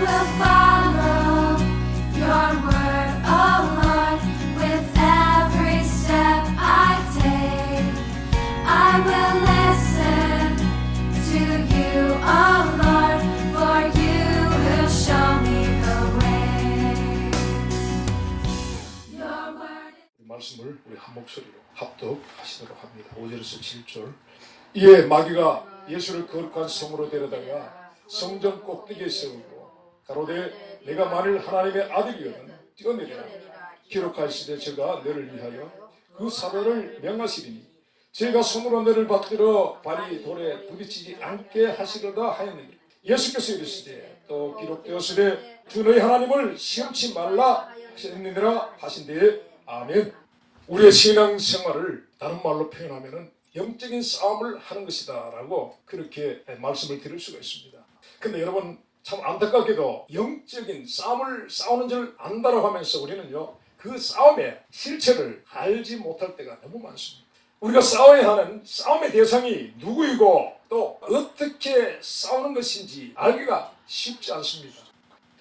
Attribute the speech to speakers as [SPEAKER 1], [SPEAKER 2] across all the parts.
[SPEAKER 1] will follow your word, oh Lord, with every step I take. I will listen to you, oh Lord, for you will show me the way. Your word.
[SPEAKER 2] 말씀을 우리 한 목소리로 합독하시도록 합니다. 5절에서 7절. 이에 마귀가 예수를 거룩한 성으로 데려다가 성전 꼭대기에 세우고 가로되 내가 만일 하나님의 아들이거든 뛰어내리라. 기록하시되 저가 너를 위하여 그 사도를 명하시리니 제가 손으로 너를 받들어 발이 돌에 부딪히지 않게 하시려다 하였느니 예수께서 이르시되 또 기록되었으되 주 너희 하나님을 시험치 말라 하셨느니라 하신대에 아멘. 우리의 신앙생활을 다른 말로 표현하면 영적인 싸움을 하는 것이다 라고 그렇게 말씀을 드릴 수가 있습니다. 근데 여러분 참 안타깝게도 영적인 싸움을 싸우는 줄 안다라고 하면서 우리는요 그 싸움의 실체를 알지 못할 때가 너무 많습니다. 우리가 싸워야 하는 싸움의 대상이 누구이고 또 어떻게 싸우는 것인지 알기가 쉽지 않습니다.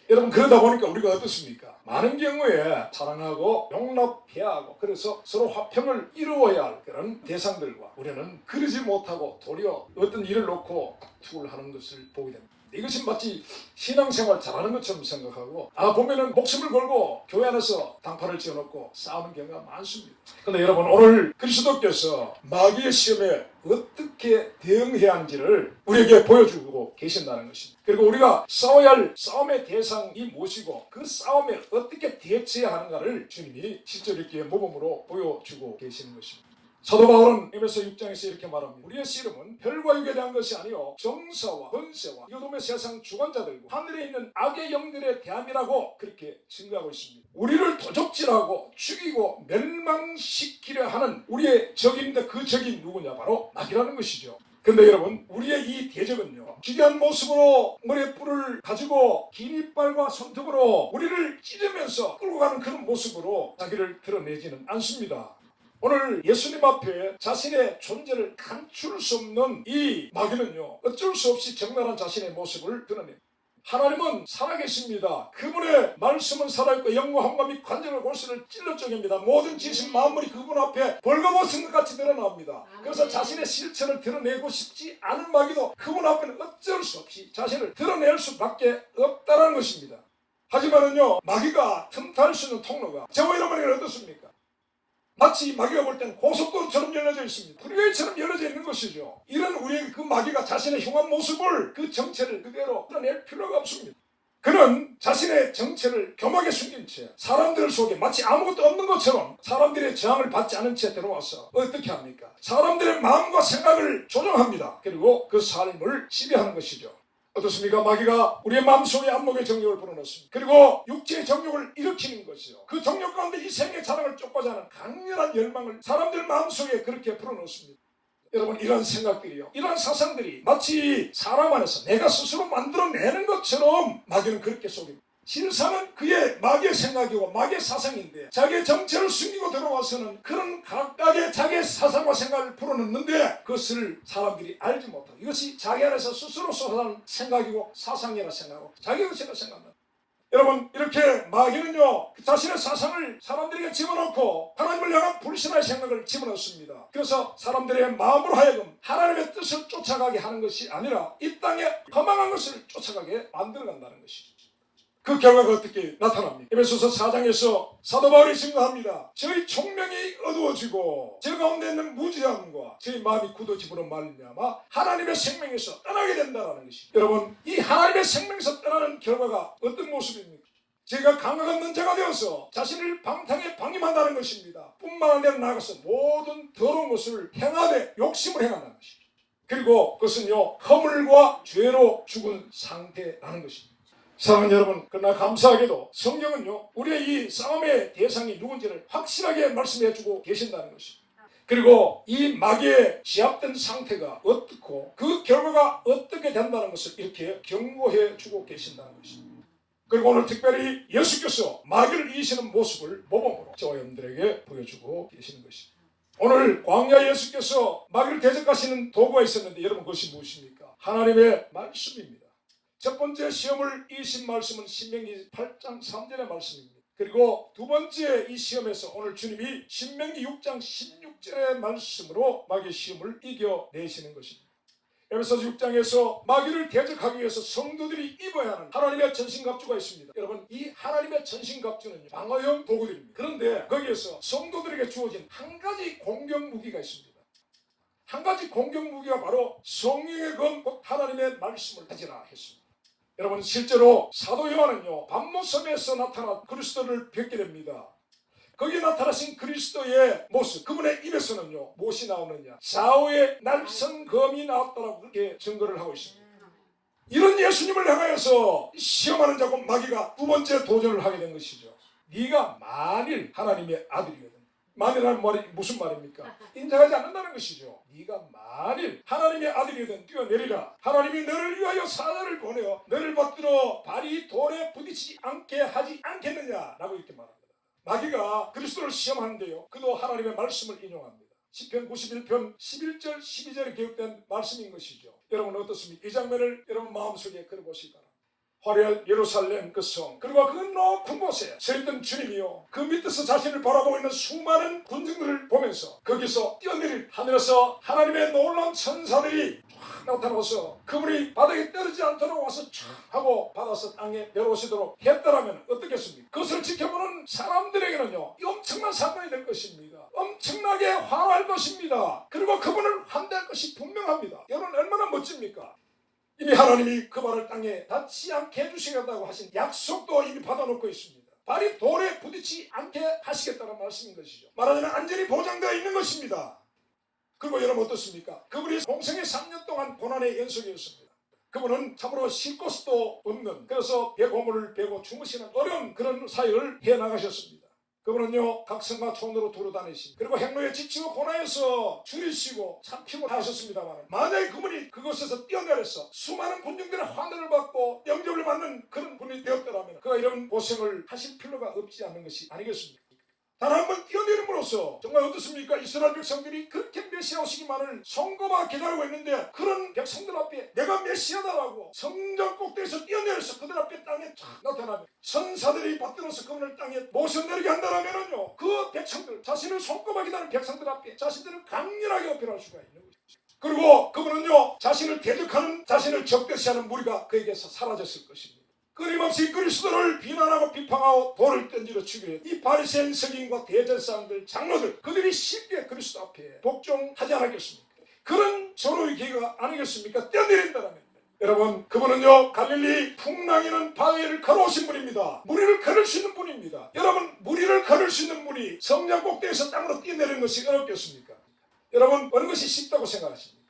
[SPEAKER 2] 여러분 그러다 보니까 우리가 어떻습니까? 많은 경우에 사랑하고 용납해야 하고 그래서 서로 화평을 이루어야 할 그런 대상들과 우리는 그러지 못하고 도리어 어떤 일을 놓고 다투를 하는 것을 보게 됩니다. 이것이 마치 신앙생활 잘하는 것처럼 생각하고 보면은 목숨을 걸고 교회 안에서 당파를 지어놓고 싸우는 경우가 많습니다. 그런데 여러분 오늘 그리스도께서 마귀의 시험에 어떻게 대응해야 하는지를 우리에게 보여주고 계신다는 것입니다. 그리고 우리가 싸워야 할 싸움의 대상이 무엇이고 그 싸움에 어떻게 대처해야 하는가를 주님이 실제로 이렇게 모범으로 보여주고 계시는 것입니다. 사도 바울은 에베소 6장에서 이렇게 말합니다. 우리의 씨름은 혈과 육에 대한 것이 아니요 정사와 권세와 이어둠의 세상 주관자들과 하늘에 있는 악의 영들에 대함이라고 그렇게 증거하고 있습니다. 우리를 도적질하고 죽이고 멸망시키려 하는 우리의 적인데 그 적이 누구냐? 바로 마귀라는 것이죠. 근데 여러분 우리의 이 대적은요 기괴한 모습으로 머리에 뿔을 가지고 긴 이빨과 손톱으로 우리를 찌르면서 끌고 가는 그런 모습으로 자기를 드러내지는 않습니다. 오늘 예수님 앞에 자신의 존재를 감출 수 없는 이 마귀는요 어쩔 수 없이 적나라한 자신의 모습을 드러냅니다. 하나님은 살아계십니다. 그분의 말씀은 살아있고 영과 함과 및 관절과 골수를 찔러 쪼갭니다. 모든 지신 만물이 그분 앞에 벌거벗은 것 같이 드러납니다. 그래서 자신의 실체를 드러내고 싶지 않은 마귀도 그분 앞에는 어쩔 수 없이 자신을 드러낼 수밖에 없다는 것입니다. 하지만은요 마귀가 틈탈 수 있는 통로가 저와 여러분에게는 어떻습니까? 마치 마귀가 볼 때는 고속도로처럼 열려져 있습니다. 프리웨이처럼 열려져 있는 것이죠. 이런 우리의 그 마귀가 자신의 흉한 모습을 그 정체를 그대로 드러낼 필요가 없습니다. 그는 자신의 정체를 겸하게 숨긴 채 사람들 속에 마치 아무것도 없는 것처럼 사람들의 저항을 받지 않은 채 들어와서 어떻게 합니까? 사람들의 마음과 생각을 조종합니다. 그리고 그 삶을 지배하는 것이죠. 어떻습니까? 마귀가 우리의 마음속에 안목의 정욕을 불어넣습니다. 그리고 육체의 정욕을 일으키는 것이요. 그 정욕 가운데 이 생의 자랑을 쫓고자 하는 강렬한 열망을 사람들 마음속에 그렇게 불어넣습니다. 여러분 이런 생각들이요. 이런 사상들이 마치 사람 안에서 내가 스스로 만들어내는 것처럼 마귀는 그렇게 속입니다. 실상은 그의 마귀의 생각이고 마귀의 사상인데 자기의 정체를 숨기고 들어와서는 그런 각각의 자기의 사상과 생각을 풀어넣는데 그것을 사람들이 알지 못하고 이것이 자기 안에서 스스로 쏟아나는 생각이고 사상이라 생각하고 자기 것이라 생각합니다. 여러분 이렇게 마귀는요 자신의 사상을 사람들에게 집어넣고 하나님을 향한 불신의 생각을 집어넣습니다. 그래서 사람들의 마음으로 하여금 하나님의 뜻을 쫓아가게 하는 것이 아니라 이 땅에 허망한 것을 쫓아가게 만들어간다는 것이죠. 그 결과가 어떻게 나타납니까? 에베소서 4장에서 사도 바울이 증거합니다. 저희 총명이 어두워지고 저 가운데 있는 무지함과 저희 마음이 굳어짐으로 말미암아 하나님의 생명에서 떠나게 된다는 것입니다. 여러분 이 하나님의 생명에서 떠나는 결과가 어떤 모습입니까? 제가 강악 없는 자가 되어서 자신을 방탕에 방임한다는 것입니다. 뿐만 아니라 나아가서 모든 더러운 것을 행하되 욕심을 행한다는 것입니다. 그리고 그것은요 허물과 죄로 죽은 상태라는 것입니다. 사랑하는 여러분, 그러나 감사하게도 성경은요 우리의 이 싸움의 대상이 누군지를 확실하게 말씀해주고 계신다는 것입니다. 그리고 이 마귀의 제압된 상태가 어떻고 그 결과가 어떻게 된다는 것을 이렇게 경고해주고 계신다는 것입니다. 그리고 오늘 특별히 예수께서 마귀를 이기시는 모습을 모범으로 저와 여러분들에게 보여주고 계시는 것입니다. 오늘 광야 예수께서 마귀를 대적하시는 도구가 있었는데 여러분 그것이 무엇입니까? 하나님의 말씀입니다. 첫 번째 시험을 이신 말씀은 신명기 8장 3절의 말씀입니다. 그리고 두 번째 이 시험에서 오늘 주님이 신명기 6장 16절의 말씀으로 마귀의 시험을 이겨내시는 것입니다. 에베소서 6장에서 마귀를 대적하기 위해서 성도들이 입어야 하는 하나님의 전신갑주가 있습니다. 여러분, 이 하나님의 전신갑주는 방어용 도구들입니다. 그런데 거기에서 성도들에게 주어진 한 가지 공격 무기가 있습니다. 한 가지 공격 무기가 바로 성령의 검, 곧 하나님의 말씀을 가지라 했습니다. 여러분, 실제로 사도 요한은요, 밤모섬에서 나타난 그리스도를 뵙게 됩니다. 거기에 나타나신 그리스도의 모습, 그분의 입에서는요, 무엇이 나오느냐? 좌우의 날선 검이 나왔다라고 그렇게 증거를 하고 있습니다. 이런 예수님을 향하여서 시험하는 자고 마귀가 두 번째 도전을 하게 된 것이죠. 네가 만일 하나님의 아들이거든. 만일이라는 말이 무슨 말입니까? 인정하지 않는다는 것이죠. 네가 만일 하나님의 아들이거든 뛰어내리라. 하나님이 너를 위하여 사자를 보내어 너를 받들어 발이 돌에 부딪히지 않게 하지 않겠느냐라고 이렇게 말합니다. 마귀가 그리스도를 시험하는데요, 그도 하나님의 말씀을 인용합니다. 시편 91편 11절 12절에 기록된 말씀인 것이죠. 여러분 어떻습니까? 이 장면을 여러분 마음속에 그려보시기 바랍니다. 화려한 예루살렘 그 성, 그리고 그 높은 곳에 서있던 주님이요, 그 밑에서 자신을 바라보고 있는 수많은 군중들을 보면서 거기서 뛰어내린 하늘에서 하나님의 놀라운 천사들이 쫙 나타나서 그분이 바닥에 떨어지지 않도록 와서 쫙 하고 받아서 땅에 내려오시도록 했더라면 어떻겠습니까? 그것을 지켜보는 사람들에게는요, 이 엄청난 사건이 될 것입니다. 엄청나게 화날 것입니다. 그리고 그분을 환대할 것이 분명합니다. 여러분 얼마나 멋집니까? 이미 하나님이 그 발을 땅에 닿지 않게 해주시겠다고 하신 약속도 이미 받아놓고 있습니다. 발이 돌에 부딪히지 않게 하시겠다는 말씀인 것이죠. 말하자면 안전이 보장되어 있는 것입니다. 그리고 여러분 어떻습니까? 그분이 공생의 3년 동안 고난의 연속이었습니다. 그분은 참으로 쉴 곳도 없는, 그래서 배고물을 베고 주무시는 어려운 그런 사역을 해나가셨습니다. 그분은요, 각 성과 촌으로 두루다니시고, 그리고 행로에 지치고 고난에서 줄이 쉬고 참 피곤하셨습니다만, 만약에 그분이 그곳에서 뛰어내려서 수많은 군중들의 환대를 받고 영접을 받는 그런 분이 되었더라면 그가 이런 고생을 하실 필요가 없지 않은 것이 아니겠습니까? 단 한 번 뛰어내림으로써 정말 어떻습니까? 이스라엘 백성들이 그렇게 메시아 오시기만을 손꼽아 기다리고 있는데, 그런 백성들 앞에 내가 메시아다라고 성전 꼭대기에서 뛰어내려서 그들 앞에 땅에 쫙 나타나면 천사들이 받들어서 그분을 땅에 모셔내리게 한다면은요, 그 백성들, 자신을 손꼽아 기다리는 백성들 앞에 자신들을 강렬하게 어필할 수가 있는 거죠. 그리고 그분은요, 자신을 대적하는, 자신을 적대시하는 무리가 그에게서 사라졌을 것입니다. 끊임없이 그리스도를 비난하고 비판하고 돌을 던지러 죽이려 이 바리새인 서기관과 대제사장들, 장로들, 그들이 쉽게 그리스도 앞에 복종하지 않았겠습니까? 그런 전후의 기회가 아니겠습니까? 뛰어내린다면 여러분, 그분은요, 갈릴리 풍랑이는 바위를 걸어오신 분입니다. 무리를 걸을 수 있는 분입니다. 여러분, 무리를 걸을 수 있는 분이 성전 꼭대기에서 땅으로 뛰어내리는 것이 어렵겠습니까? 여러분, 어느 것이 쉽다고 생각하십니까?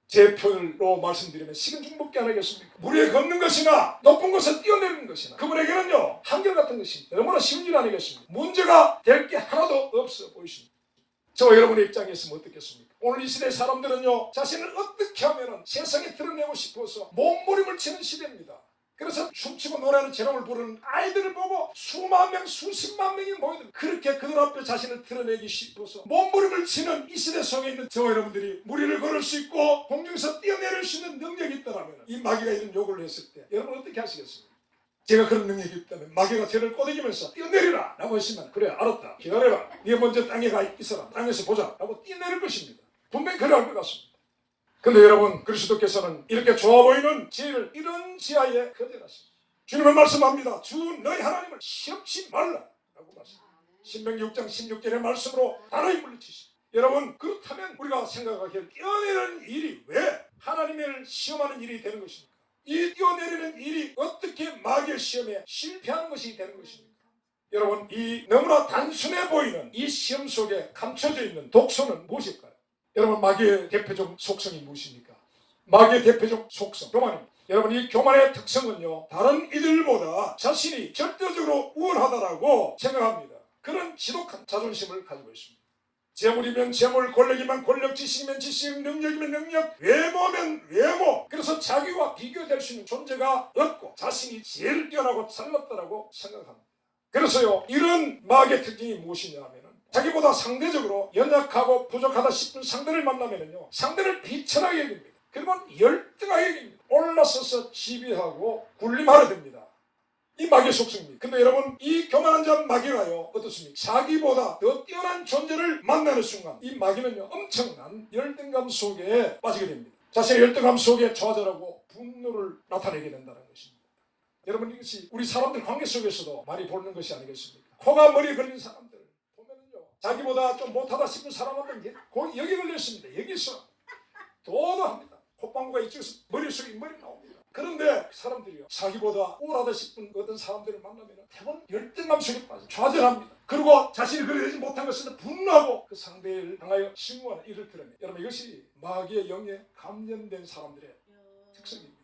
[SPEAKER 2] 제 표현으로 말씀드리면 식은죽 먹기 아니겠습니까? 물에 걷는 것이나 높은 곳에 뛰어내리는 것이나 그분에게는요, 한결같은 것입니다. 너무나 쉬운 일 아니겠습니까? 문제가 될 게 하나도 없어 보이십니다. 저와 여러분의 입장에 있으면 어떻겠습니까? 오늘 이 시대 사람들은요, 자신을 어떻게 하면 세상에 드러내고 싶어서 몸부림을 치는 시대입니다. 그래서 춤추고 노래하는 제목을 부르는 아이들을 보고 수만 명, 수십만 명이 모여들 그렇게 그들 앞에 자신을 드러내기 싶어서 몸부림을 치는 이 시대 속에 있는 저와 여러분들이 무리를 걸을 수 있고 공중에서 뛰어내릴 수 있는 능력이 있다면, 이 마귀가 이런 요구를 했을 때 여러분 어떻게 하시겠습니까? 제가 그런 능력이 있다면 마귀가 저를 꼬드기면서 뛰어내리라 라고 했으면, 그래 알았다, 기다려라, 네가 먼저 땅에 가 있어라, 땅에서 보자 라고 뛰어내릴 것입니다. 분명히 그래 할 것 같습니다. 근데 여러분, 그리스도께서는 이렇게 좋아 보이는 지혜를 이런 지하에 거절하십니다. 주님은 말씀합니다. 주 너희 하나님을 시험치 말라 라고 말씀합니다. 신명기 6장 16절의 말씀으로 단호히 물리치십니다. 여러분, 그렇다면 우리가 생각하기에 뛰어내리는 일이 왜 하나님을 시험하는 일이 되는 것입니까? 이 뛰어내리는 일이 어떻게 마귀의 시험에 실패하는 것이 되는 것입니까? 여러분, 이 너무나 단순해 보이는 이 시험 속에 감춰져 있는 독소는 무엇일까요? 여러분, 마귀의 대표적 속성이 무엇입니까? 마귀의 대표적 속성, 교만입니다. 여러분, 이 교만의 특성은요, 다른 이들보다 자신이 절대적으로 우월하다라고 생각합니다. 그런 지독한 자존심을 가지고 있습니다. 재물이면 재물, 권력이면 권력, 지식이면 지식, 능력이면 능력, 외모면 외모. 그래서 자기와 비교될 수 있는 존재가 없고 자신이 제일 뛰어나고 잘났다라고 생각합니다. 그래서요, 이런 마귀의 특징이 무엇이냐 하면, 자기보다 상대적으로 연약하고 부족하다 싶은 상대를 만나면요, 상대를 비천하게 여깁니다. 그러면 열등하게 올라서서 지배하고 군림하려 됩니다. 이 마귀의 속성입니다. 근데 여러분, 이 교만한 자 마귀가요, 어떻습니까? 자기보다 더 뛰어난 존재를 만나는 순간 이 마귀는요, 엄청난 열등감 속에 빠지게 됩니다. 자신의 열등감 속에 좌절하고 분노를 나타내게 된다는 것입니다. 여러분, 이것이 우리 사람들 관계 속에서도 많이 보는 것이 아니겠습니까? 코가 머리에 걸린 사람들 보면은요, 자기보다 좀 못하다 싶은 사람한테 여기 걸렸습니다. 여기서 도도합니다. 콧방구가 이쪽에서 머릿속에 머리 나옵니다. 그런데 사람들이요, 자기보다 우월하다 싶은 어떤 사람들을 만나면 대부분 열등감 속에 빠져 좌절합니다. 그리고 자신이 그려내지 못한 것을 분노하고 그 상대를 향하여 신고하는 일을 드러내. 여러분, 이것이 마귀의 영에 감염된 사람들의 특성입니다.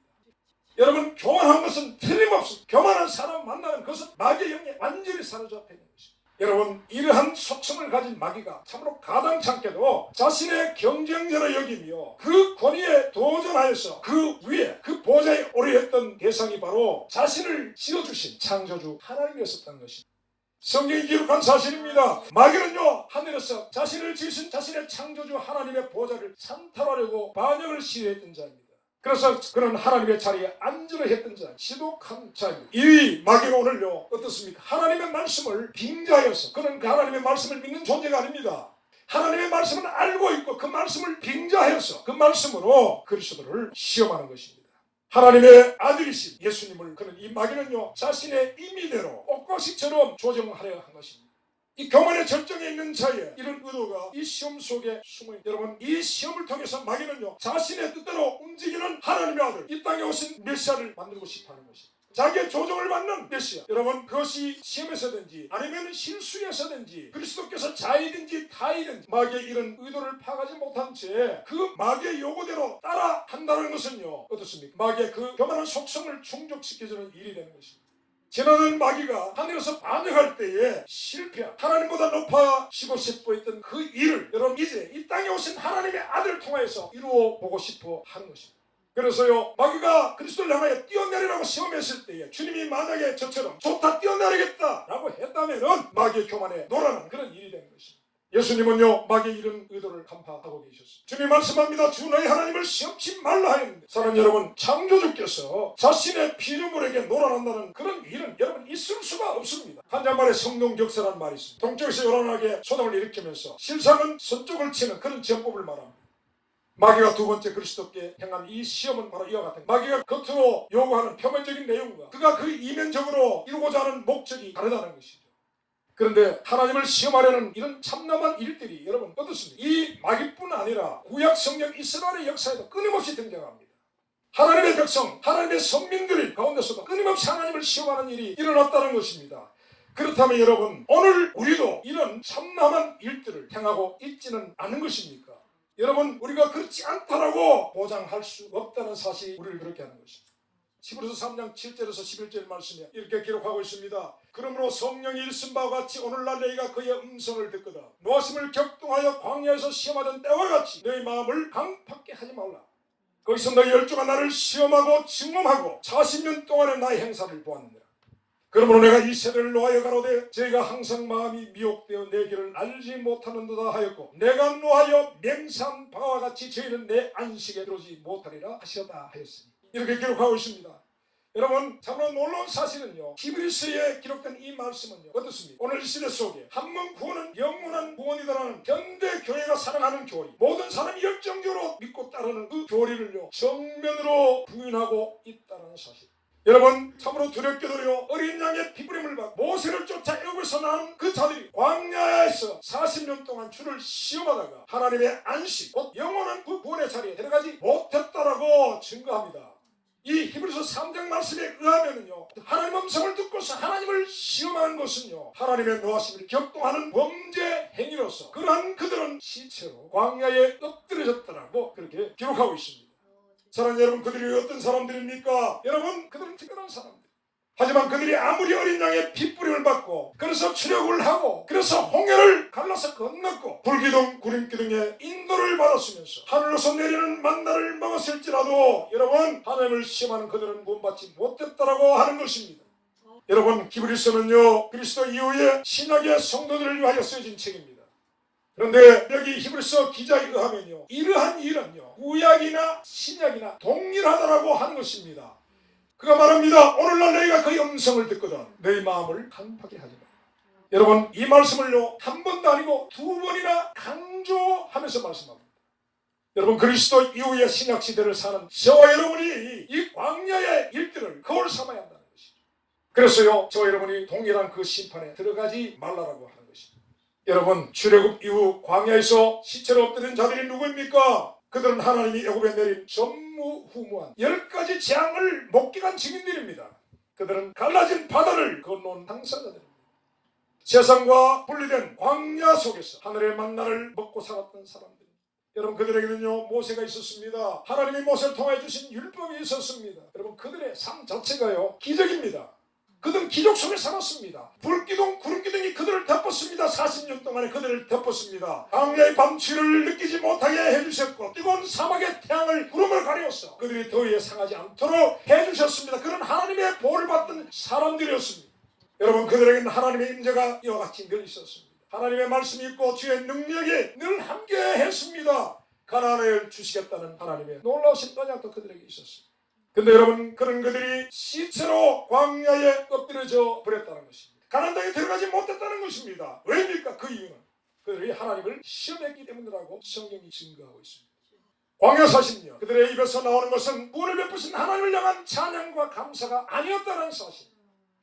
[SPEAKER 2] 여러분, 교만한 것은 틀림없습니다. 교만한 사람 만나면 그것은 마귀의 영에 완전히 사로잡혀 있는 것입니다. 여러분, 이러한 속성을 가진 마귀가 참으로 가당찮게도 자신의 경쟁자로 여기며 그 권위에 도전하여서 그 위에 그 보좌에 오래 했던 대상이 바로 자신을 지어주신 창조주 하나님이었었다는 것입니다. 성경이 기록한 사실입니다. 마귀는요, 하늘에서 자신을 지으신 자신의 창조주 하나님의 보좌를 찬탈하려고 반역을 시도했던 자입니다. 그래서 그는 하나님의 자리에 앉으려 했던 자, 지독한 자입니다. 이 마귀가 오늘요, 어떻습니까? 하나님의 말씀을 빙자해서, 그는 그 하나님의 말씀을 믿는 존재가 아닙니다. 하나님의 말씀을 알고 있고 그 말씀을 빙자해서 그 말씀으로 그리스도를 시험하는 것입니다. 하나님의 아들이신 예수님을 그는, 이 마귀는요, 자신의 임의대로 옥과식처럼 조정하려 한 것입니다. 이 교만의 절정에 있는 자의 이런 의도가 이 시험 속에 숨어있는, 여러분, 이 시험을 통해서 마귀는요, 자신의 뜻대로 움직이는 하나님의 아들, 이 땅에 오신 메시아를 만들고 싶어하는 것입니다. 자기의 조정을 받는 메시아. 여러분, 그것이 시험에서든지 아니면 실수에서든지 그리스도께서 자이든지 타이든지 마귀의 이런 의도를 파악하지 못한 채 그 마귀의 요구대로 따라 한다는 것은요, 어떻습니까? 마귀의 그 교만한 속성을 충족시켜주는 일이 되는 것입니다. 지나는 마귀가 하늘에서 반역할 때에 실패한, 하나님보다 높아지고 싶어 했던 그 일을 여러분 이제 이 땅에 오신 하나님의 아들을 통해서 이루어 보고 싶어 하는 것입니다. 그래서요, 마귀가 그리스도를 향하여 뛰어내리라고 시험했을 때에 주님이 만약에 저처럼 좋다 뛰어내리겠다라고 했다면은 마귀의 교만에 놀아나는 그런 일이 되는 것입니다. 예수님은요, 마귀의 이런 의도를 간파하고 계셨습니다. 주님 말씀합니다. 주 너희 하나님을 시험치 말라 했는데, 사랑 여러분, 창조주께서 자신의 피조물에게 놀아난다는 그런 일은 여러분 있을 수가 없습니다. 한자말에 성동격세라는 말이 있습니다. 동쪽에서 요란하게 소동을 일으키면서 실상은 서쪽을 치는 그런 전법을 말합니다. 마귀가 두 번째 그리스도께 행한 이 시험은 바로 이와 같은, 마귀가 겉으로 요구하는 표면적인 내용과 그가 그 이면적으로 이루고자 하는 목적이 다르다는 것이죠. 그런데 하나님을 시험하려는 이런 참남한 일들이 여러분 어떻습니까? 이 마귀뿐 아니라 구약 성경 이스라엘의 역사에도 끊임없이 등장합니다. 하나님의 백성, 하나님의 선민들 가운데서도 끊임없이 하나님을 시험하는 일이 일어났다는 것입니다. 그렇다면 여러분, 오늘 우리도 이런 참남한 일들을 행하고 있지는 않은 것입니까? 여러분, 우리가 그렇지 않다라고 보장할 수 없다는 사실이 우리를 그렇게 하는 것입니다. 히브리서 3장 7절에서 11절 말씀에 이렇게 기록하고 있습니다. 그러므로 성령이 일쓴 바와 같이 오늘날 너희가 그의 음성을 듣거든 노하심을 격동하여 광야에서 시험하던 때와 같이 너희 마음을 강팍게 하지 말라. 거기서 너희 열조가 나를 시험하고 증험하고 40년 동안의 나의 행사를 보았느니라. 그러므로 내가 이 세대를 노하여 가로되 저희가 항상 마음이 미혹되어 내 길을 알지 못하는도다 하였고 내가 노하여 맹세한 바와 같이 저희는 내 안식에 들어오지 못하리라 하셨다 하였으니, 이렇게 기록하고 있습니다. 여러분, 참으로 놀라운 사실은요, 히브리서에 기록된 이 말씀은요, 어떻습니까? 오늘 이 시대 속에 한 번 구원은 영원한 구원이다라는 현대 교회가 사랑하는 교리, 모든 사람이 열정적으로 믿고 따르는 그 교리를요, 정면으로 부인하고 있다는 사실. 여러분, 참으로 두렵게도요, 어린 양의 피부림을 받고 모세를 쫓아 애굽에서 나온 그 자들이 광야에서 40년 동안 주를 시험하다가 하나님의 안식, 곧 영원한 그 구원의 자리에 들어가지 못했다라고 증거합니다. 이 히브리서 3장 말씀에 의하면요, 하나님 음성을 듣고서 하나님을 시험하는 것은요, 하나님의 노하심을 격동하는 범죄 행위로서 그러한 그들은 시체로 광야에 엎드려졌다라고 그렇게 기록하고 있습니다. 사랑하는 여러분, 그들이 어떤 사람들입니까? 여러분, 그들은 특별한 사람들. 하지만 그들이 아무리 어린 양의 핏부림을 받고 그래서 추력을 하고 그래서 홍해를 갈라서 건넜고 불기둥 구름기둥에 인도를 받았으면서 하늘로서 내리는 만나를 먹었을지라도 여러분, 하나님을 시험하는 그들은 구원받지 못했다라고 하는 것입니다. 여러분, 히브리서는요, 그리스도 이후에 신약의 성도들을 위하여 쓰여진 책입니다. 그런데 여기 히브리서 기자에 의하면요, 이러한 일은요 구약이나 신약이나 동일하다라고 하는 것입니다. 그가 말합니다. 오늘날 너희가 그의 음성을 듣거든 너희 마음을 강팍하게 하지 마. 여러분, 이 말씀을요 한 번도 아니고 두 번이나 강조하면서 말씀합니다. 여러분, 그리스도 이후의 신약 시대를 사는 저와 여러분이 이 광야의 일들을 거울 삼아야 한다는 것이죠. 그래서요 저와 여러분이 동일한 그 심판에 들어가지 말라라고 하는 것입니다. 여러분, 출애굽 이후 광야에서 시체로 엎드린 자들이 누구입니까? 그들은 하나님이 애굽에 내린 전무후무한 10가지 재앙을 목격한 증인들입니다. 그들은 갈라진 바다를 건너온 당사자들입니다. 세상과 분리된 광야 속에서 하늘의 만나를 먹고 살았던 사람들. 여러분, 그들에게는요 모세가 있었습니다. 하나님이 모세를 통해 주신 율법이 있었습니다. 여러분, 그들의 삶 자체가요 기적입니다. 그들은 기적 속에 살았습니다. 불기둥 구름기둥이 그들을 덮었습니다. 40년 동안에 그들을 덮었습니다. 광야의 밤추위를 느끼지 못하게 해주셨고 뜨거운 사막의 태양을 구름을 가려서 그들이 더위에 상하지 않도록 해주셨습니다. 그런 하나님의 보호를 받던 사람들이었습니다. 여러분, 그들에게는 하나님의 임재가 이와 같이 늘 있었습니다. 하나님의 말씀이 있고 주의 능력이 늘 함께 했습니다. 가나안을 주시겠다는 하나님의 놀라우신 언약도 그들에게 있었습니다. 근데 여러분, 그런 그들이 시체로 광야에 엎드려져 버렸다는 것입니다. 가나안 땅에 들어가지 못했다는 것입니다. 왜입니까? 그 이유는 그들이 하나님을 시험했기 때문이라고 성경이 증거하고 있습니다. 광야 40년 그들의 입에서 나오는 것은 구원을 베푸신 하나님을 향한 찬양과 감사가 아니었다는 사실.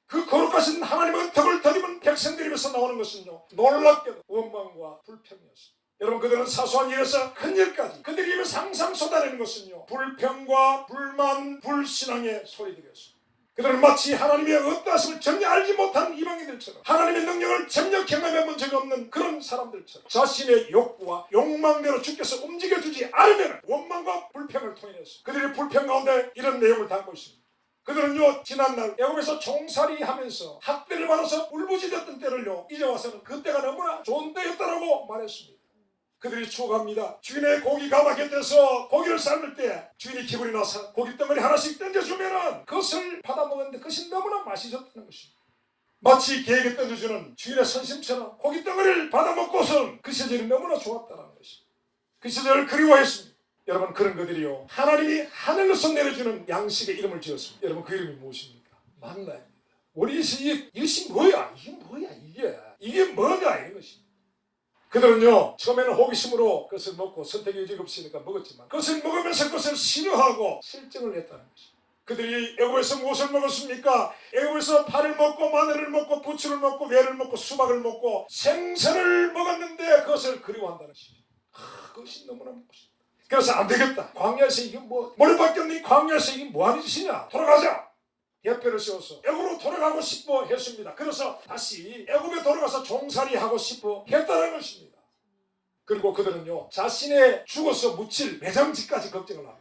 [SPEAKER 2] 그 거룩하신 하나님의 덕을 덧입은 백성들 입에서 나오는 것은요 놀랍게도 원망과 불평이었습니다. 여러분, 그들은 사소한 일에서 큰 일까지 그들이 입에서 항상 쏟아내는 것은요 불평과 불만, 불신앙의 소리들이었습니다. 그들은 마치 하나님의 어떠하심을 전혀 알지 못한 이방인들처럼 하나님의 능력을 전혀 경험해 본 적이 없는 그런 사람들처럼 자신의 욕구와 욕망대로 주께서 움직여주지 않으면 원망과 불평을 통해서 그들의 불평 가운데 이런 내용을 담고 있습니다. 그들은요 지난날 애굽에서 종살이 하면서 학대를 받아서 울부짖었던 때를요 이제 와서는 그때가 너무나 좋은 때였다라고 말했습니다. 그들이 추억합니다. 주인의 고기가 막혔대서 고기를 삶을 때 주인이 기분이 나서 고기 덩어리 하나씩 던져주면은 그것을 받아먹었는데 그것이 너무나 맛있었다는 것입니다. 마치 개에게 던져주는 주인의 선심처럼 고기 덩어리를 받아먹고선 그 시절이 너무나 좋았다는 것입니다. 그 시절을 그리워했습니다. 여러분, 그런 그들이요 하나님이 하늘로서 내려주는 양식의 이름을 지었습니다. 여러분, 그 이름이 무엇입니까? 만나입니다. 우리 이것이 뭐야? 이게 뭐냐? 이런 것입니다. 그들은요 처음에는 호기심으로 그것을 먹고 선택의 여지가 없으니까 먹었지만 그것을 먹으면서 그것을 싫어하고 실증을 했다는 것입니다. 그들이 애굽에서 무엇을 먹었습니까? 애굽에서 파를 먹고 마늘을 먹고 부추를 먹고 매를 먹고 수박을 먹고 생선을 먹었는데 그것을 그리워한다는 것입니다. 그것이 너무나 먹고 싶다. 그래서 안 되겠다. 광야에서 이게 모래밖에 없는 이 광야에서 이게 뭐하는 짓이냐. 돌아가자. 예표를 세워서 애굽으로 돌아가고 싶어 했습니다. 그래서 다시 애굽에 돌아가서 종살이하고 싶어 했다는 것입니다. 그리고 그들은요 자신의 죽어서 묻힐 매장지까지 걱정을 합니다.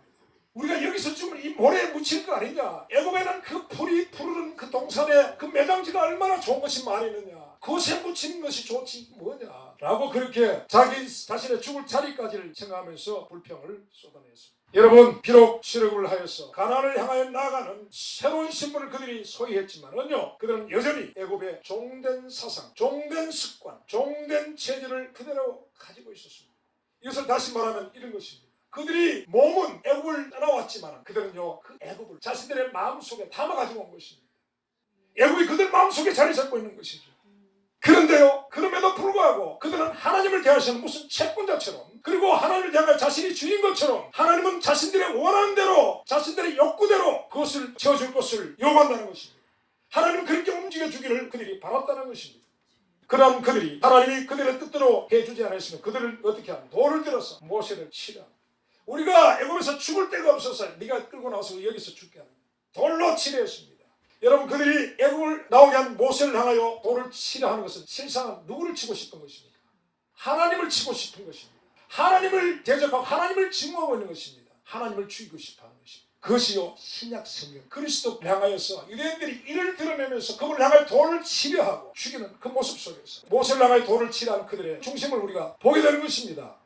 [SPEAKER 2] 우리가 여기서 죽으면 이 모래에 묻힐 거 아니냐. 애굽에는 그 풀이 푸르른 그 동산에 그 매장지가 얼마나 좋은 것이 많이 있느냐. 그것에 묻히는 것이 좋지 뭐냐 라고 그렇게 자기 자신의 죽을 자리까지를 생각하면서 불평을 쏟아냈습니다. 여러분, 비록 출애굽을 하여서 가나안을 향하여 나아가는 새로운 신분을 그들이 소유했지만은요 그들은 여전히 애굽의 종된 사상, 종된 습관, 종된 체질을 그대로 가지고 있었습니다. 이것을 다시 말하면 이런 것입니다. 그들이 몸은 애굽을 떠나왔지만 그들은요 그 애굽을 자신들의 마음속에 담아가지고 온 것입니다. 애굽이 그들 마음속에 자리 잡고 있는 것이죠. 그런데요 그럼에도 불구하고 그들은 하나님을 대하시는 무슨 채권자처럼 그리고 하나님을 대할 자신이 주인 것처럼 하나님은 자신들의 원하는 대로 자신들의 욕구대로 그것을 채워줄 것을 요구한다는 것입니다. 하나님은 그렇게 움직여주기를 그들이 바랐다는 것입니다. 그러한 그들이 하나님이 그들의 뜻대로 해주지 않았으면 그들을 어떻게 하면 돌을 들어서 모세를 치라. 우리가 애굽에서 죽을 데가 없어서 네가 끌고 나와서 여기서 죽게 합니다. 돌로 치려했습니다. 여러분, 그들이 애굽을 나오게 한 모세를 향하여 돌을 치려 하는 것은 실상은 누구를 치고 싶은 것입니까? 하나님을 치고 싶은 것입니다. 하나님을 대적하고 하나님을 증오하고 있는 것입니다. 하나님을 죽이고 싶어 하는 것입니다. 그것이요 신약 성경 그리스도를 향하여서 유대인들이 이를 드러내면서 그분을 향하여 돌을 치려 하고 죽이는 그 모습 속에서 모세를 향하여 돌을 치려 하는 그들의 중심을 우리가 보게 되는 것입니다.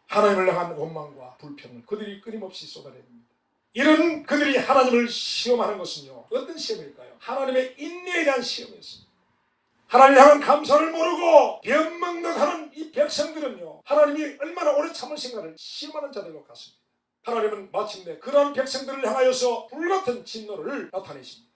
[SPEAKER 2] 하나님을 향한 원망과 불평을 그들이 끊임없이 쏟아냅니다. 이런 그들이 하나님을 시험하는 것은요 어떤 시험일까요? 하나님의 인내에 대한 시험이었습니다. 하나님 향한 감사를 모르고 변명하는 이 백성들은요, 하나님이 얼마나 오래 참으신가를 시험하는 자들과 같습니다. 하나님은 마침내 그러한 백성들을 향하여서 불같은 진노를 나타내십니다.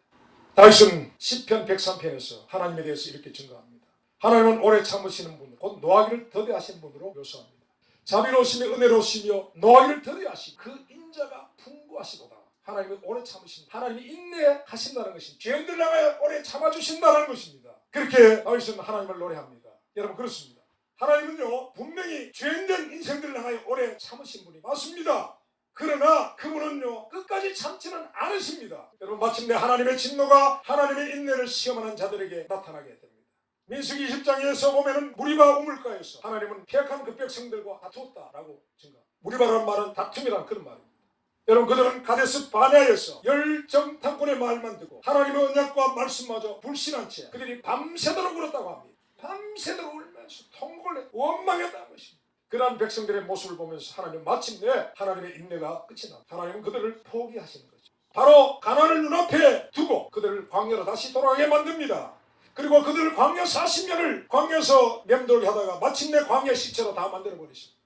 [SPEAKER 2] 다윗은 시편 103편에서 하나님에 대해서 이렇게 증거합니다. 하나님은 오래 참으시는 분, 곧 노하기를 더디하신 분으로 묘사합니다. 자비로우시며 은혜로우시며 노하기를 더디하신 그 인자가 풍부하시도다. 하나님은 오래 참으신, 하나님이 인내하신다는 것입니다. 죄인들을 향하여 오래 참아주신다는 것입니다. 그렇게 다윗은 하나님을 노래합니다. 여러분, 그렇습니다. 하나님은요, 분명히 죄인된 인생들을 향하여 오래 참으신 분이 맞습니다. 그러나 그분은요, 끝까지 참지는 않으십니다. 여러분, 마침내 하나님의 진노가 하나님의 인내를 시험하는 자들에게 나타나게 됩니다. 민수기 20장에서 보면은 무리바 우물가에서 하나님은 폐역한 그 백성들과 다투었다라고 증거합니다. 무리바라는 말은 다툼이라는 그런 말입니다. 여러분, 그들은 가데스 바네아에서 열정탐꾼의 말만 듣고 하나님의 언약과 말씀마저 불신한 채 그들이 밤새도록 울었다고 합니다. 밤새도록 울면서 통곡을 원망했다는 것입니다. 그러한 백성들의 모습을 보면서 하나님 마침내 하나님의 인내가 끝이 납니다. 하나님은 그들을 포기하시는 거죠. 바로 가나안을 눈앞에 두고 그들을 광야로 다시 돌아가게 만듭니다. 그리고 그들을 광야 40년을 광야에서 맴돌게 하다가 마침내 광야 시체로 다 만들어버리십니다.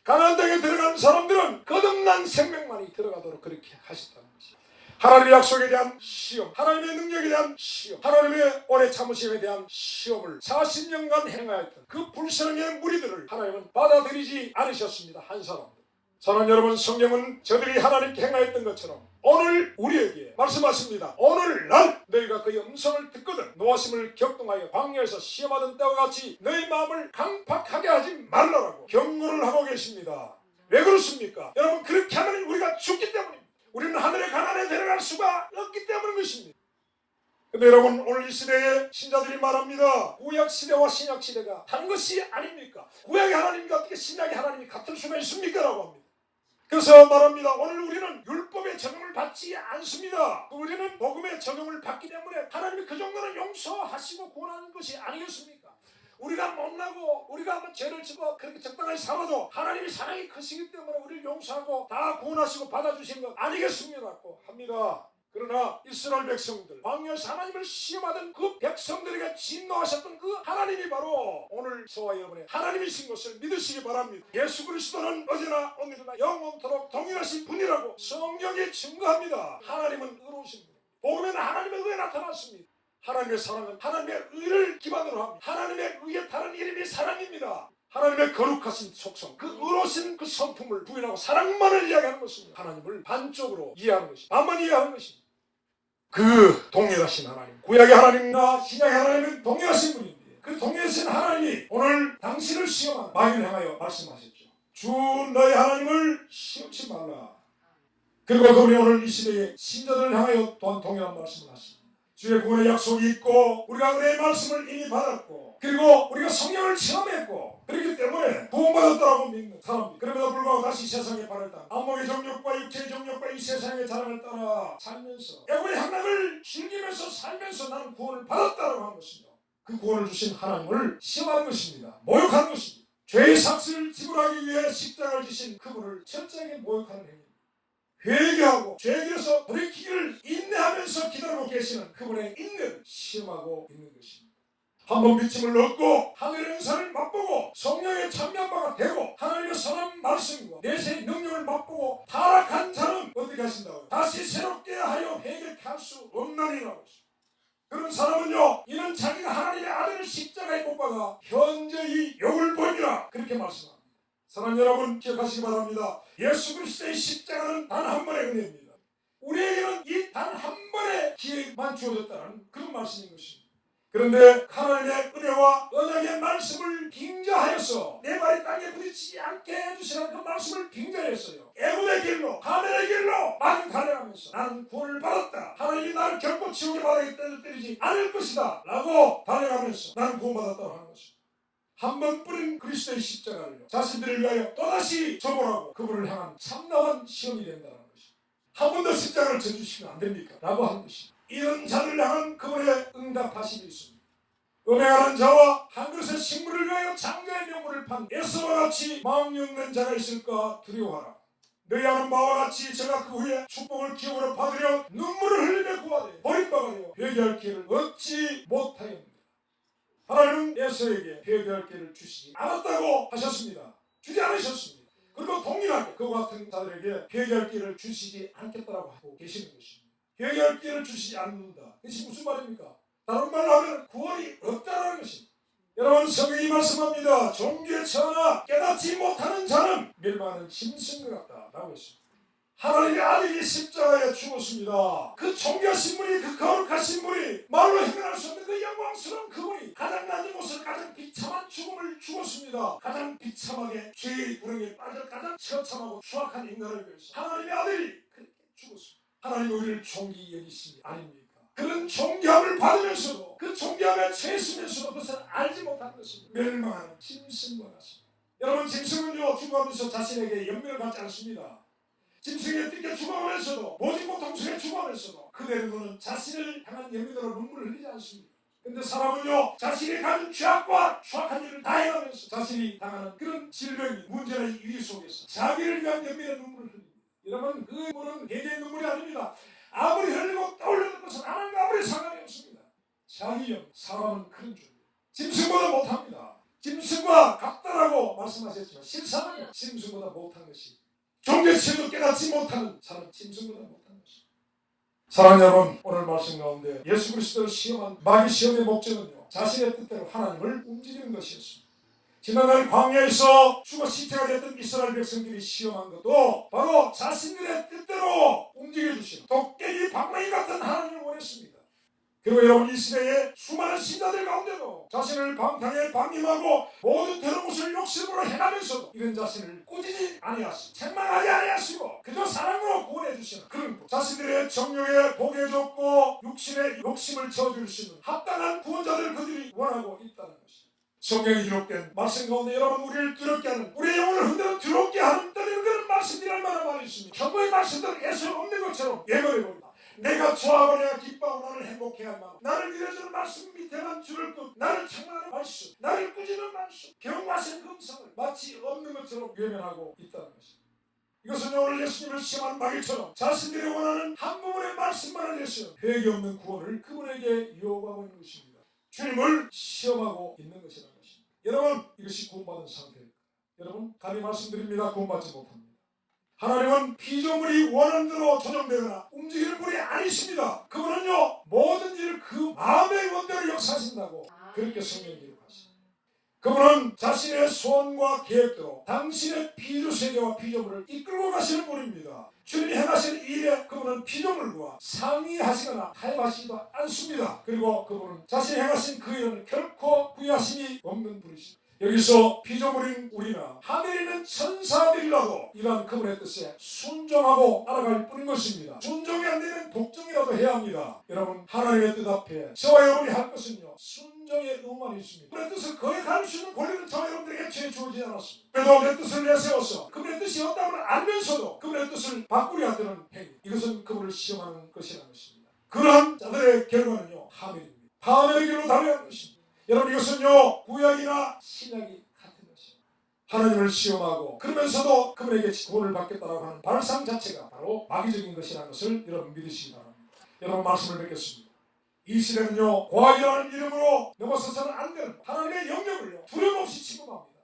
[SPEAKER 2] 가나안 땅에 들어간 사람들은 거듭난 생명만이 들어가도록 그렇게 하셨다는 것이죠. 하나님의 약속에 대한 시험, 하나님의 능력에 대한 시험, 하나님의 오래 참으심에 대한 시험을 40년간 행하였던 그 불신앙의 무리들을 하나님은 받아들이지 않으셨습니다. 한 사람도. 사랑하는 여러분, 성경은 저들이 하나님께 행하였던 것처럼 오늘 우리에게 말씀하십니다. 오늘날 너희가 그의 음성을 듣거든 노하심을 격동하여 광야에서 시험하던 때와 같이 너희 마음을 강팍하게 하지 말라라고 경고를 하고 계십니다. 왜 그렇습니까? 여러분, 그렇게 하면 우리가 죽기 때문입니다. 우리는 하늘의 가난에 데려갈 수가 없기 때문인 것입니다. 근데 여러분, 오늘 이 시대에 신자들이 말합니다. 구약 시대와 신약 시대가 다른 것이 아닙니까? 구약의 하나님과 어떻게 신약의 하나님이 같을 수가 있습니까? 라고 합니다. 그래서 말합니다. 오늘 우리는 율법의 적용을 받지 않습니다. 우리는 복음의 적용을 받기 때문에 하나님이 그 정도는 용서하시고 구원하는 것이 아니겠습니까? 우리가 못나고 우리가 한번 죄를 지고 그렇게 적당하게 살아도 하나님이 사랑이 크시기 때문에 우리를 용서하고 다 구원하시고 받아주신 것 아니겠습니다라고 합니다. 그러나 이스라엘 백성들, 광야에서 하나님을 시험하던 그 백성들에게 진노하셨던 그 하나님이 바로 오늘 저와 여러분의 하나님이신 것을 믿으시기 바랍니다. 예수 그리스도는 어제나 오늘이나 영원토록 동일하신 분이라고 성경이 증거합니다. 하나님은 의로우신 분. 복음에는 하나님의 의에 나타났습니다. 하나님의 사랑은 하나님의 의를 기반으로 합니다. 하나님의 의에 다른 이름이 사랑입니다. 하나님의 거룩하신 속성, 그 의로우신 그 성품을 부인하고 사랑만을 이야기하는 것입니다. 하나님을 반쪽으로 이해하는 것입니다. 반만 이해하는 것입니다. 그 동일하신 하나님, 구약의 하나님과 신약의 하나님은 동일하신 분인데 그 동일하신 하나님이 오늘 당신을 시험하는 마귀를 향하여 말씀하셨죠. 주 너의 하나님을 시험치 말라. 그리고 그분이 오늘 이 시대의 신자들을 향하여 또한 동일한 말씀을 하십니다. 주의 구원의 약속이 있고 우리가 은혜의 말씀을 이미 받았고 그리고 우리가 성령을 체험했고 그렇기 때문에 구원받았다고 믿는 사람들, 그럼에도 불구하고 다시 세상에 발을 따라 안목의 정욕과 육체의 정욕과 이 세상의 자랑을 따라 살면서 애고의 향락을 즐기면서 살면서 나는 구원을 받았다고 하는 것이며 그 구원을 주신 하나님을 시험하는 것입니다. 모욕하는 것입니다. 죄의 삭스를 지불하기 위해 십자가를 지신 그분을 철저하게 모욕하는 행위, 회개하고 죄에 대해서 돌이키기를 인내하면서 기다리고 계시는 그분의 인내를 시험하고 있는 것입니다. 한번 믿음을 얻고 하늘의 은사를 맛보고 성령의 참여한 바가 되고 하나님의 선한 말씀과 내세의 능력을 맛보고 타락한 자는 어떻게 하신다고요? 다시 새롭게 하여 회개케 할 수 없나니라고 했습니다. 그런 사람은요, 이는 자기가 하나님의 아들을 십자가에 못 박아 현재의 욕을 보이라 그렇게 말씀합니다. 사랑하는 여러분, 기억하시기 바랍니다. 예수 그리스도의 십자가는 단 한 번의 은혜입니다. 우리에게는 이 단 한 번의 기회만 주어졌다는 그런 말씀인 것입니다. 그런데 하나님의 은혜와 언약의 말씀을 빙자하여서 내 발이 땅에 부딪히지 않게 해주시라는 그 말씀을 빙자했어요. 애굽의 길로, 하늘의 길로 많이 달려가면서 나는 구원을 받았다. 하나님이 나를 결코 지옥의 바닥에 때리지 않을 것이다 라고 달려가면서 나는 구원받았다고 하는 것입니다. 한 번 뿌린 그리스도의 십자가를 자신들을 위하여 또다시 줘보라고 그분을 향한 참나한 시험이 된다는 것입니다. 한 번 더 십자가를 져주시면 안 됩니까? 라고 하는 것입니다. 이런 자를 향한 그분의 응답하심이 있습니다. 음행하는 자와 한 그릇의 식물을 위하여 장자의 명물을 판 에서와 같이 마음 육는 자가 있을까 두려워하라. 너희 하는 바와 같이 제가 그 후에 축복을 기업으로 받으려 눈물을 흘리며 구하되 버림받아 회개할 기회를 얻지 못하였느니라. 하나님은 에서에게 회개할 길을 주시지 않았다고 하셨습니다. 주지 않으셨습니다. 그리고 동일하게 그와 같은 자들에게 회개할 길을 주시지 않겠다라고 하고 계시는 것입니다. 회개할 길을 주시지 않는다. 그것이 무슨 말입니까? 다른 말로 하면 구원이 없다라는 것입니다. 여러분, 성경이 말씀합니다. 종교에 처하나 깨닫지 못하는 자는 멸망하는 짐승과 같다라고 했습니다. 하나님의 아들이 십자가에 죽었습니다. 그 존귀하신 분이, 그 거룩하신 분이, 말로 행할 수 없는 그 영광스러운 그분이 가장 낮은 곳을 가장 비참한 죽음을 죽었습니다. 가장 비참하게 죄의 구렁이에 빠져 가장 처참하고 추악한 인간을 위해서 하나님의 아들이 그렇게 죽었습니다. 하나님 우리를 존귀 여기심이 아닙니까? 그런 존귀함을 받으면서도 그 존귀함에 처했으면서도 그것을 알지 못하는 것은 멸망하는 짐승과 같습니다. 여러분, 짐승은요 죽어가면서 자신에게 연민을 갖지 않습니다. 짐승에 뜯겨 죽어가면서도 모진 고통스럽게 죽어가면서도 그대로는 자신을 향한 연민으로 눈물을 흘리지 않습니다. 근데 사람은요 자신이 가진 죄악과 추악한 일을 다 해가면서 자신이 당하는 그런 질병이 문제나 위기 속에서 자기를 위한 연민의 눈물을 흘립니다. 여러분, 그 눈물은 개개의 눈물이 아닙니다. 아무리 흘리고 떠올리는 것은 하나님과 아무리 상관이 없습니다. 자기 영, 사람은 그런 존재예요. 짐승보다 못합니다. 짐승과 같다라고 말씀하셨지만 실상은 짐승보다 못한 것이, 종교치도 깨닫지 못하는 사람, 짐승보다 못한 것입니다. 사랑하는 여러분, 오늘 말씀 가운데 예수 그리스도를 시험한 마귀 시험의 목적은요 자신의 뜻대로 하나님을 움직이는 것이었습니다. 지난날 광야에서 죽어 시체가 됐던 이스라엘 백성들이 시험한 것도 바로 자신들의 뜻대로 움직여주시는 도깨비 방망이 같은 하나님을 원했습니다. 그리고 여러분, 이 시대에 수많은 신자들 가운데도 자신을 방탕에 방임하고 모든 더러운 것을 욕심으로 행하면서도 이런 자신을 꾸짖지 아니하시고 책망하지 아니하시고 그저 사랑으로 구원해 주시는 그런 분, 자신들의 정욕에 복에 줬고 육신의 욕심을 채워줄 수 있는 합당한 구원자들을 그들이 원하고 있다는 것입니다. 성경에 기록된 말씀 가운데 여러분, 우리를 두렵게 하는, 우리의 영혼을 흔들어 두렵게 하는 때리는 그런 말씀들이 얼마나 많이 있습니다. 전부의 말씀들은 예수 없는 것처럼 예언해 봅니다. 내가 좋아하고 내가 기뻐하고 나를 행복해 할 마음, 나를 밀어주는 말씀 밑에만 줄을 긋, 나를 책망하는 말씀, 나를 꾸짖는 말씀, 경고하시는 금성을 마치 없는 것처럼 외면하고 있다는 것입니다. 이것은 오늘 예수님을 시험한 마귀처럼 자신들이 원하는 한 부분의 말씀만을 내서 회개 없는 구원을 그분에게 요구하고 있는 것입니다. 주님을 시험하고 있는 것이라는 것입니다. 여러분, 이것이 구원받은 상태입니다. 여러분, 감히 말씀드립니다. 구원받지 못합니다. 하나님은 피조물이 원하는 대로 조정되거나 움직이는 분이 아니십니다. 그분은요 모든 일을 그 마음의 원대로 역사하신다고 그렇게 성경에 기록하십니다. 그분은 자신의 소원과 계획대로 당신의 피조세계와 피조물을 이끌고 가시는 분입니다. 주님이 행하시는 일에 그분은 피조물과 상의하시거나 타협하시지도 않습니다. 그리고 그분은 자신이 행하신 그 일은 결코 후회하심이 없는 분이십니다. 여기서 피조물인 우리나 하늘에 있는 천사들이라도 이러한 그분의 뜻에 순종하고 따라갈 뿐인 것입니다. 순종이 안 되면 복종이라도 해야 합니다. 여러분, 하나님의 뜻 앞에 저와 여러분이 할 것은요 순종의 의무만 있습니다. 그분의 뜻을 거역할 수 있는 권리는 저와 여러분들에게 주어지지 않았습니다. 그래도 내 뜻을 내세워서 그분의 뜻이 없다고 알면서도 그분의 뜻을 바꾸려 하는 행위, 이것은 그분을 시험하는 것이라는 것입니다. 그러한 자들의 결과는요 하멜입니다. 하멜의 길로 달려가는 것입니다. 여러분, 이것은요 구약이나 신약이 같은 것입니다. 하나님을 시험하고 그러면서도 그분에게 구원을 받겠다라고 하는 발상 자체가 바로 마귀적인 것이라는 것을 여러분 믿으시기 바랍니다. 여러분, 말씀을 뵙겠습니다. 이 시대는요 고학이라는 이름으로 넘어서서는 안 되는 하나님의 영역을요 두려움없이 침범합니다.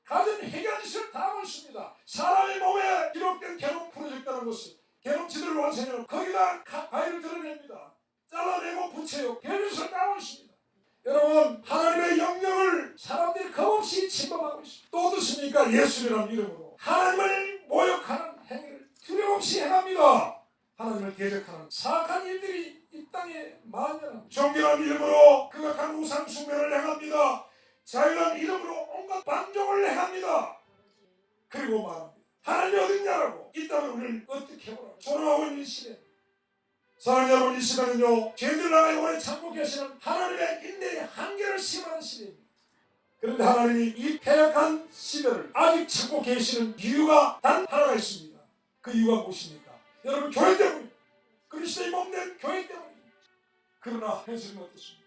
[SPEAKER 2] 가진 해결 짓을 다 하고 있습니다. 사람의 몸에 기록된 게놈 프로젝트라는 것을 게놈치들을 완성해서 거기다 가위를 드러냅니다. 잘라내고 붙여요. 별짓을 다 하고 있습니다. 여러분, 하나님의 영역을 사람들이 겁없이 침범하고 있습니다. 또 어떻습니까? 예수라는 이름으로 하나님을 모욕하는 행위를 두려움없이 행합니다. 하나님을 대적하는 사악한 일들이 이 땅에 만연합니다. 종교라는 이름으로 극악한 우상 숭배를 행합니다. 자유라는 이름으로 온갖 반종을 행합니다. 그리고 말합니다. 하나님이 어딨냐라고 이 땅을 우리를 어떻게 보라 조롱하고 있는 시대. 사랑하는 여러분, 이 시대는요 죄들 나라에 오래 참고 계시는 하나님의 인내의 한계를 시험하는 시대입니다. 그런데 하나님이 이 패역한 시대를 아직 참고 계시는 이유가 단 하나가 있습니다. 그 이유가 무엇입니까? 여러분, 교회 때문입니다. 그리스도의 몸된 교회 때문입니다. 그러나 현실은 어떻습니까?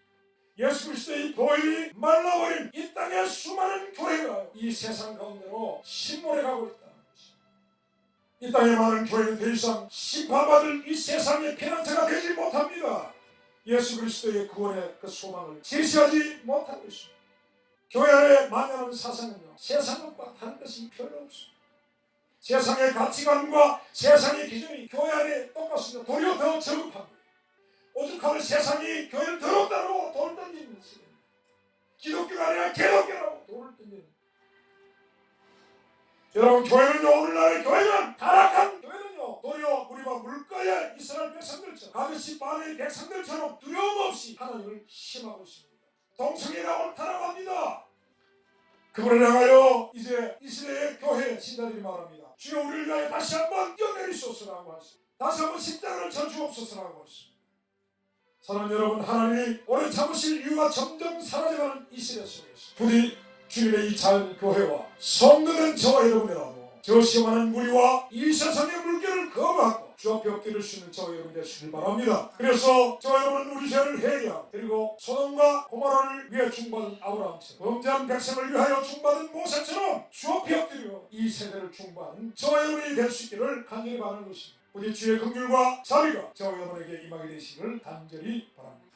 [SPEAKER 2] 예수 그리스도의 보혈이 말라버린 이 땅의 수많은 교회가 이 세상 가운데로 침몰해 가고 있다. 이 땅에 많은 교회는 더 이상 심판받을 이 세상의 피난처가 되지 못합니다. 예수 그리스도의 구원의 그 소망을 제시하지 못하고 있습니다. 교회 안에 만연한 사상은요, 세상과 다른 것이 별로 없습니다. 세상의 가치관과 세상의 기준이 교회 안에 똑같습니다. 도리어 더 저급합니다. 오죽하면 세상이 교회를 더럽다고 돌을 던지는 것입니다. 기독교가 아니라 개독교라고 돌을 던지는. 여러분, 교회는요, 오늘날의 교회는 타락한 교회는요, 도리어 우리와 물가에 이스라엘 백성들처럼 가듯이 많은 백성들처럼 두려움 없이 하나님을 신하고 있습니다. 동성애가 옳다라고합니다. 그분을 향하여 이제 이스라엘 교회 신자들이 말합니다. 주여 우리를 위하여 다시 한번 뛰어내리소서라고 하십니다. 다시 한번 십자가를 져주옵소서라고 하십니다. 사랑하는 여러분, 하나님이 오래 참으실 이유가 점점 사라져가는 이 시대 속에서 부디 주님의 이 작은 교회와 성도된 저와 여러분이라도 저 시험하는 무리와 이 세상의 물결을 거부하고 주 앞에 엎드릴 수 있는 저와 여러분 되시길 바랍니다. 그래서 저와 여러분은 우리 죄를 회개하고 그리고 소돔과 고모라를 위해 중받은 아브라함처럼 범죄한 백성을 위하여 중받은 모세처럼 주 앞에 엎드려 이 세대를 중받은 저와 여러분이 될 수 있기를 간절히 바라는 것입니다. 부디 주의 긍휼과 자비가 저와 여러분에게 임하게 되시기를 간절히 바랍니다.